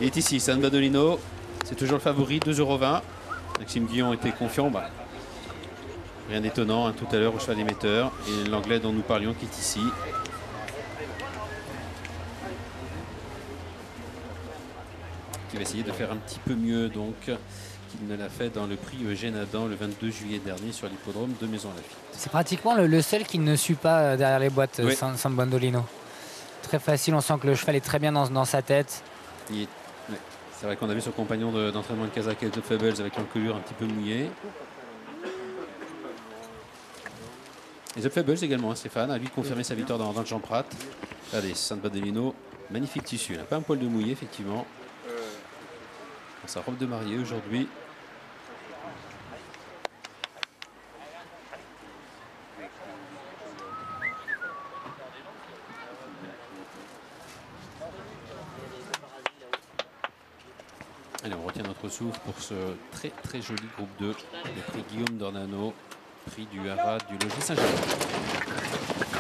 Il est ici, San Badolino. C'est toujours le favori, 2,20 €. Maxime Guillon était confiant. Rien d'étonnant hein, tout à l'heure au cheval émetteur. Et l'anglais dont nous parlions qui est ici. Qui va essayer de faire un petit peu mieux donc qu'il ne l'a fait dans le prix Eugène Adam le 22 juillet dernier sur l'hippodrome de Maison-Lafitte. C'est pratiquement le seul qui ne suit pas derrière les boîtes, oui. San Bandolino. Très facile, on sent que le cheval est très bien dans sa tête. C'est vrai qu'on a vu son compagnon d'entraînement de Kazakh The Fables avec l'encolure un petit peu mouillée. Et The Fables également, hein, Stéphane, a lui confirmé sa victoire dans le Jean Prat. Regardez, San Badolino, magnifique tissu. Il n'a pas un poil de mouillé, effectivement. Dans sa robe de mariée aujourd'hui. Allez, on retient notre souffle pour ce très très joli groupe 2. Le prix Guillaume Dornano, prix du Haras du Logis Saint-Germain.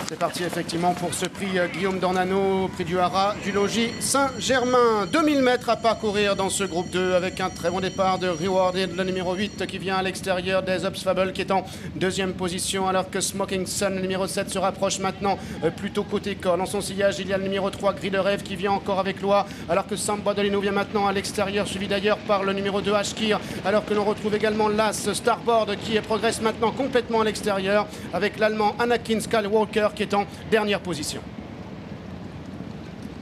C'est parti effectivement pour ce prix Guillaume Dornano, prix du Haras du Logis Saint-Germain. 2000 mètres à parcourir dans ce groupe 2 avec un très bon départ de Rewarded, le numéro 8 qui vient à l'extérieur des Ops Fable qui est en deuxième position alors que Smoking Sun, le numéro 7, se rapproche maintenant plutôt côté corps. Dans son sillage, il y a le numéro 3, Grille de Rêve qui vient encore avec Loi alors que San Badolino vient maintenant à l'extérieur, suivi d'ailleurs par le numéro 2, Ashkir, alors que l'on retrouve également l'As Starboard qui progresse maintenant complètement à l'extérieur avec l'Allemand Anakin Skywalker qui est en dernière position.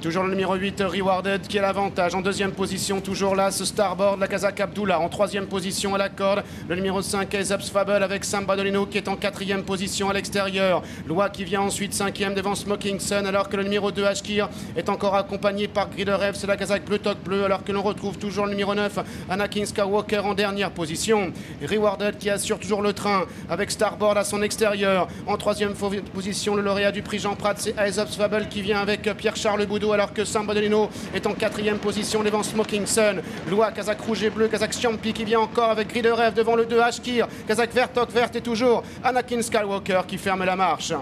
Toujours le numéro 8, Rewarded, qui est l'avantage. En deuxième position, toujours là, ce Starboard, la Kazakh Abdullah. En troisième position, à la corde, le numéro 5, Aesop's Fable, avec San Badolino, qui est en quatrième position à l'extérieur. Loi qui vient ensuite cinquième devant Smoking Sun, alors que le numéro 2, Ashkir, est encore accompagné par Grille de Rêve. C'est la Kazakh Bleu Toc Bleu, alors que l'on retrouve toujours le numéro 9, Anakin Skywalker, en dernière position. Rewarded qui assure toujours le train, avec Starboard à son extérieur. En troisième position, le lauréat du prix Jean Prat, c'est Aesop's Fable, qui vient avec Pierre-Charles Boudou, alors que San Badolino est en quatrième position devant Smoking Sun. Loi, Kazakh rouge et bleu, Kazakh Champi qui vient encore avec Grille de Rêve devant le 2, Ashkir. Kazakh vert, toc verte et toujours Anakin Skywalker qui ferme la marche.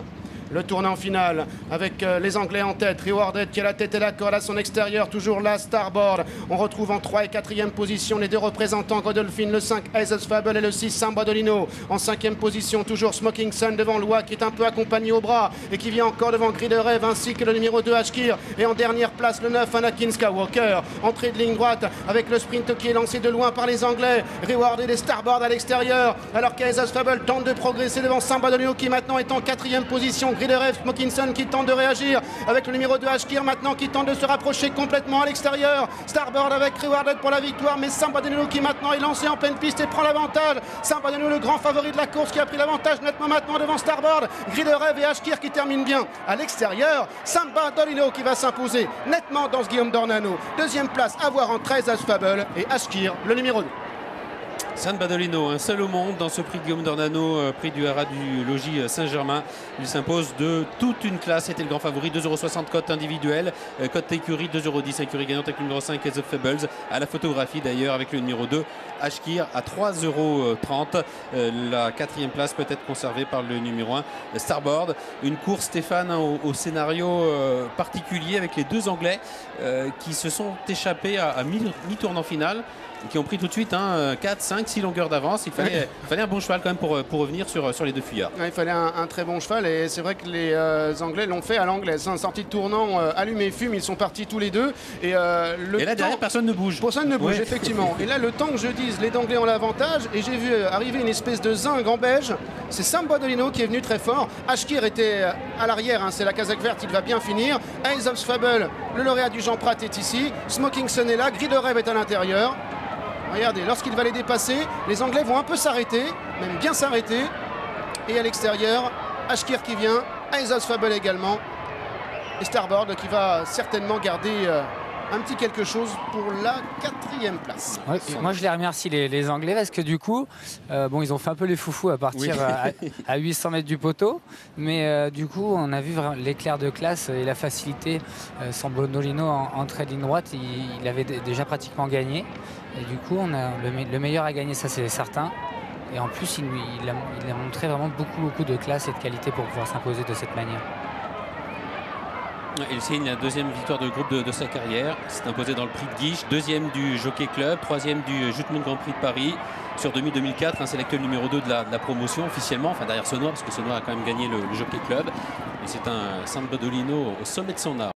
Le tournant final avec les Anglais en tête. Rewarded qui a la tête et la corde à son extérieur. Toujours là, Starboard. On retrouve en 3 et 4e position les deux représentants, Godolphin, le 5, Aesop's Fable et le 6, San Badolino. En 5e position, toujours Smoking Sun devant Loi qui est un peu accompagné au bras et qui vient encore devant Grille de Rêve ainsi que le numéro 2, Ashkir. Et en dernière place, le 9, Anakin Skywalker. Entrée de ligne droite avec le sprint qui est lancé de loin par les Anglais. Rewarded et Starboard à l'extérieur. Alors qu'Aesop's Fable tente de progresser devant San Badolino qui maintenant est en 4e position. Grille de Rêve, Smoking Sun qui tente de réagir avec le numéro 2, Ashkir maintenant qui tente de se rapprocher complètement à l'extérieur. Starboard avec Rewarded pour la victoire, mais San Badolino qui maintenant est lancé en pleine piste et prend l'avantage. San Badolino, le grand favori de la course, qui a pris l'avantage nettement maintenant devant Starboard. Grille de Rêve et Ashkir qui terminent bien à l'extérieur. San Badolino qui va s'imposer nettement dans ce Guillaume Dornano. Deuxième place à voir en 13, Aesop's Fable et Ashkir, le numéro 2. San Badolino, un seul au monde dans ce prix Guillaume Dornano, prix du Haras du Logis Saint-Germain. Il s'impose de toute une classe. C'était le grand favori, 2,60 € cote individuelle, cote écurie 2,10 €, écurie gagnante avec le numéro 5, Aesop's Fables. À la photographie d'ailleurs avec le numéro 2, Ashkir à 3,30 €. La 4e place peut être conservée par le numéro 1, Starboard. Une course, Stéphane, au scénario particulier avec les deux Anglais qui se sont échappés à mi-tournant final, qui ont pris tout de suite 4, 5, 6 longueurs d'avance. Il fallait un bon cheval quand même pour revenir sur les deux fuyards. Il fallait un très bon cheval et c'est vrai que les Anglais l'ont fait à l'anglaise. Sortie de tournant, allume et fume, ils sont partis tous les deux. Et là derrière, personne ne bouge. Personne ne bouge, effectivement. Et là, le temps que je dise, les Anglais ont l'avantage et j'ai vu arriver une espèce de zinc en beige. C'est San Badolino qui est venu très fort. Ashkir était à l'arrière, c'est la Kazakh verte, il va bien finir. Aesop's Fable, le lauréat du Jean Prat, est ici. Smoking Sun est là, Grille de Rêve est à l'intérieur. Regardez, lorsqu'il va les dépasser, les Anglais vont un peu s'arrêter, même bien s'arrêter. Et à l'extérieur, Ashkir qui vient, Aesop's Fable également. Et Starboard qui va certainement garder un petit quelque chose pour la 4e place. Ouais, moi je les remercie les Anglais parce que du coup ils ont fait un peu les foufous à partir à 800 mètres du poteau, mais du coup on a vu l'éclair de classe et la facilité. San Badolino en trait de ligne droite, il avait déjà pratiquement gagné et du coup on a le meilleur à gagner, ça c'est certain. Et en plus il a montré vraiment beaucoup de classe et de qualité pour pouvoir s'imposer de cette manière. Il signe la deuxième victoire de groupe de sa carrière. C'est imposé dans le prix de Guiche, deuxième du Jockey Club, troisième du Jutemout Grand Prix de Paris. Sur 2000-2004, c'est l'actuel numéro 2 de la promotion officiellement, enfin derrière Saunois, parce que Saunois a quand même gagné le Jockey Club. Et c'est un San Badolino au sommet de son art.